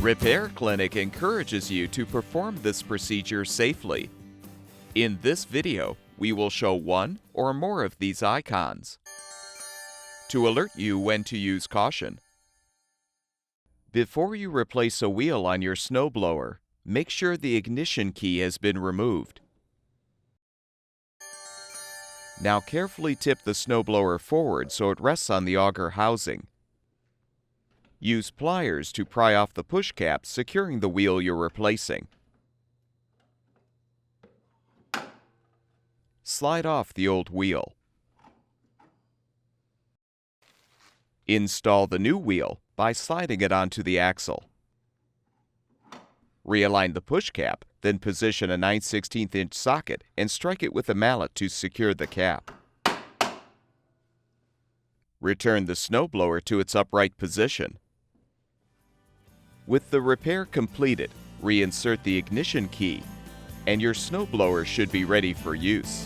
Repair Clinic encourages you to perform this procedure safely. In this video, we will show one or more of these icons to alert you when to use caution. Before you replace a wheel on your snowblower, make sure the ignition key has been removed. Now carefully tip the snowblower forward so it rests on the auger housing. Use pliers to pry off the push cap securing the wheel you're replacing. Slide off the old wheel. Install the new wheel by sliding it onto the axle. Realign the push cap, then position a 9/16" socket and strike it with a mallet to secure the cap. Return the snowblower to its upright position. With the repair completed, reinsert the ignition key, and your snowblower should be ready for use.